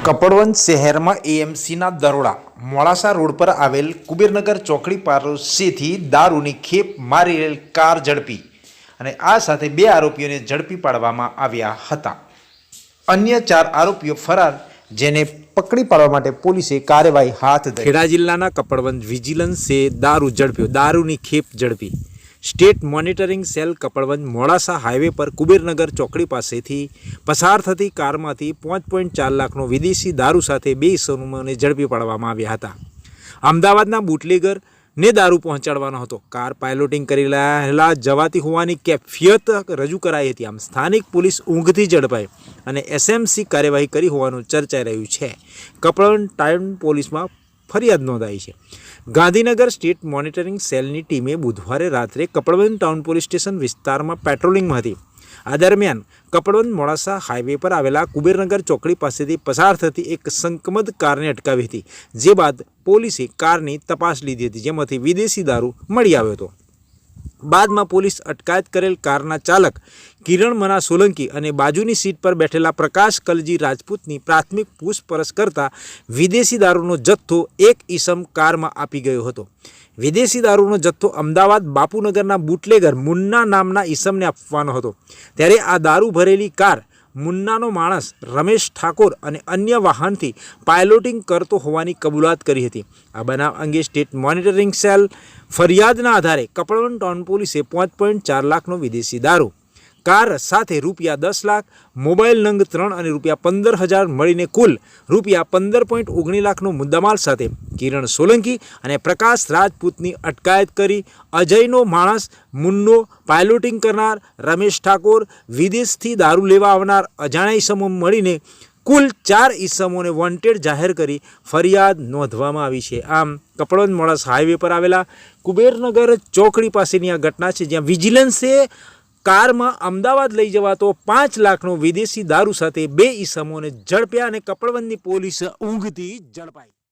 કપડવંજ શહેરમાં એએમસીના દરોડા મોડાસા રોડ પર આવેલ કુબેરનગર ચોકડી પાડોશેથી દારૂની ખેપ મારી રહેલ કાર ઝડપી અને આ સાથે 2 આરોપીઓને ઝડપી પાડવામાં આવ્યા હતા। અન્ય 4 આરોપીઓ ફરાર, જેને પકડી પાડવા માટે પોલીસે કાર્યવાહી હાથ ધરી। ખેડા જિલ્લાના કપડવંજ વિજિલન્સે દારૂ ઝડપ્યો, દારૂની ખેપ ઝડપી। State monitoring cell Kapadvanj Modasa highway પર કુબેરનગર ચોકડી પાસેથી પસાર થતી કારમાંથી 5.4 લાખનો વિદેશી દારૂ સાથે 2 ઇસમોને ઝડપી પાડવામાં આવ્યા હતા। અમદાવાદના બુટલેગરને દારૂ પહોંચાડવાનો હતો। કાર પાયલોટિંગ કરી રહેલા જવાતી હોવાની કેફિયત રજૂ કરાઈ હતી। આમ સ્થાનિક પોલીસ ઊંઘથી ઝડપાઈ અને એસએમસી કાર્યવાહી કરી હોવાનું ચર્ચાઈ રહ્યું છે। કપડવંજ ટાઉન પોલીસમાં ફરિયાદ નોંધાઈ છે। ગાંધીનગર સ્ટેટ મોનિટરિંગ સેલની ટીમે બુધવારે રાત્રે કપડવંજ ટાઉન પોલીસ સ્ટેશન વિસ્તારમાં પેટ્રોલિંગમાં હતી। આ દરમિયાન કપડવંજ મોડાસા હાઈવે પર આવેલા કુબેરનગર ચોકડી પાસેથી પસાર થતી એક શંકમદ કારને અટકાવી હતી, જે બાદ પોલીસે કારની તપાસ લીધી હતી, જેમાંથી વિદેશી દારૂ મળી આવ્યો હતો। બાદમાં પોલીસ અટકાયત કરેલ કારના ચાલક કિરણ મના સોલંકી અને બાજુની સીટ પર બેઠેલા પ્રકાશ કલજી રાજપૂતની પ્રાથમિક પૂછપરછ કરતા વિદેશી દારૂનો જથ્થો એક ઈસમ કારમાં આપી ગયો હતો। વિદેશી દારૂનો જથ્થો અમદાવાદ બાપુનગરના બુટલેગર મુન્ના નામના ઈસમને આપવાનો હતો, ત્યારે આ દારૂ ભરેલી કાર મુન્નાનો માણસ રમેશ ઠાકોર અને અન્ય વાહનથી પાયલોટિંગ કરતો હોવાની કબૂલાત કરી હતી। આ બનાવ અંગે સ્ટેટ મોનિટરિંગ સેલ ફરિયાદના આધારે કપડવંજ ટાઉન પોલીસે 5.4 લાખનો વિદેશી દારૂ, કાર સાથે ₹10 લાખ, મોબાઈલ નંગ 3 અને ₹15,000 મળીને કુલ ₹15.19 લાખનો મુદ્દામાલ સાથે કિરણ સોલંકી અને પ્રકાશ રાજપૂતની અટકાયત કરી અજયનો માણસ મુન્નો, પાયલોટિંગ કરનાર રમેશ ઠાકોર, વિદેશથી દારૂ લેવા આવનાર અજાણ્યા ઈસમો મળીને કુલ 4 ઈસમોને વોન્ટેડ જાહેર કરી ફરિયાદ નોંધવામાં આવી છે। આમ કપડવંજ મોડાસા હાઈવે પર આવેલા કુબેરનગર ચોકડી પાસેની આ ઘટના છે, જ્યાં વિજિલન્સે કારમાં અમદાવાદ લઈ જવાતો 5 લાખનો વિદેશી દારૂ સાથે 2 ઈસમોને ઝડપ્યા અને કપડવંજની પોલીસ ઊંઘથી ઝડપાઈ।